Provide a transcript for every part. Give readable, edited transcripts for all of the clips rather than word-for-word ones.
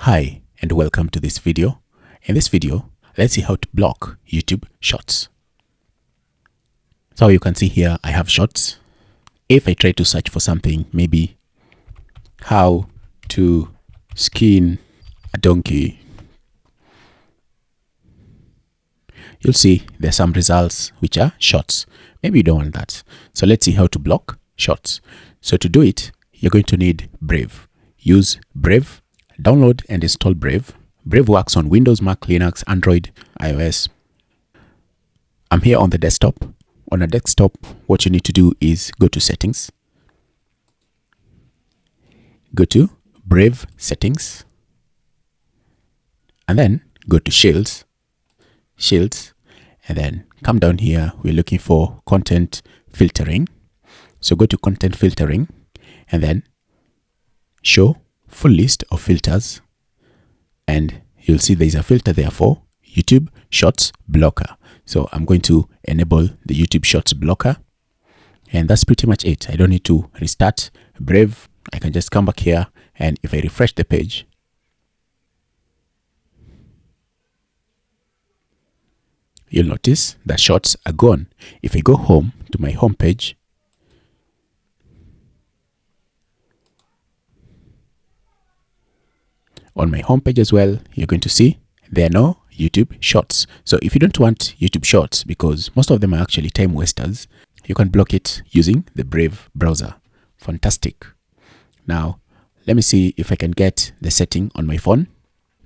Hi and welcome to this video. In this video, let's see how to block YouTube Shorts. So you can see here I have Shorts. If I try to search for something, maybe how to skin a donkey, you'll see there's some results which are Shorts. Maybe you don't want that. So let's see how to block Shorts. So to do it, you're going to need Brave. Use Brave. Download and install Brave. Brave works on Windows, Mac, Linux, Android, iOS. I'm here on the desktop. On a desktop, what you need to do is go to Settings. Go to Brave Settings. And then go to Shields. And then come down here. We're looking for Content Filtering. So go to Content Filtering and then Show Full List of Filters, and you'll see there's a filter there for YouTube Shorts Blocker. So I'm going to enable the YouTube Shorts Blocker, and that's pretty much it. I don't need to restart Brave. I can just come back here, and if I refresh the page, you'll notice that Shorts are gone. If I go home to my home page, on my homepage as well, you're going to see there are no YouTube Shorts. So if you don't want YouTube Shorts, because most of them are actually time wasters, you can block it using the Brave browser. Fantastic. Now, let me see if I can get the setting on my phone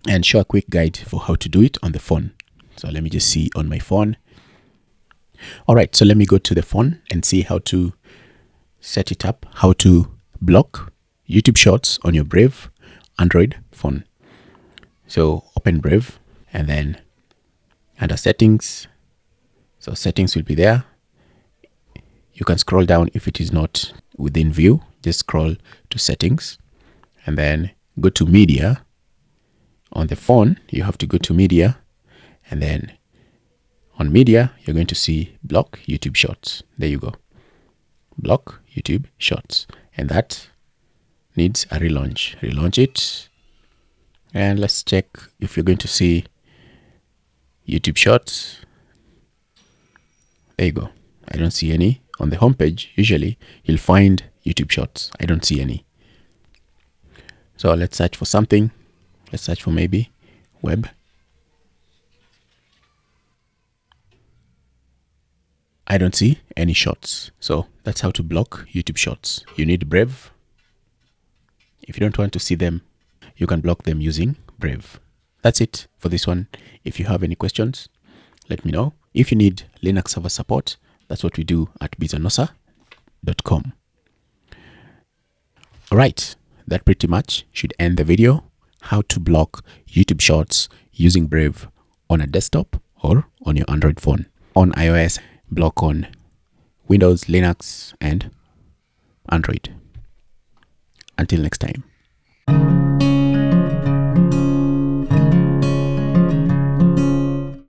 and show a quick guide for how to do it on the phone. So let me just see on my phone. All right, so let me go to the phone and see how to set it up, how to block YouTube Shorts on your Brave Android phone. So open Brave and then under settings, so settings will be there. You can scroll down if it is not within view, just scroll to settings and then go to media. On the phone you have to go to media, and then on media you're going to see block YouTube Shorts. There you go, block YouTube Shorts, and that needs a relaunch. Relaunch it, and let's check if you're going to see YouTube Shorts. There you go. I don't see any on the homepage. Usually you'll find YouTube Shorts. I don't see any. So let's search for something. Let's search for maybe web. I don't see any Shorts. So that's how to block YouTube Shorts. You need Brave. If you don't want to see them, you can block them using Brave. That's it for this one. If you have any questions, let me know. If you need Linux server support, that's what we do at Bizanosa.com. All right, that pretty much should end the video. How to block YouTube Shorts using Brave on a desktop or on your Android phone. On iOS, block on Windows, Linux, and Android. Until next time.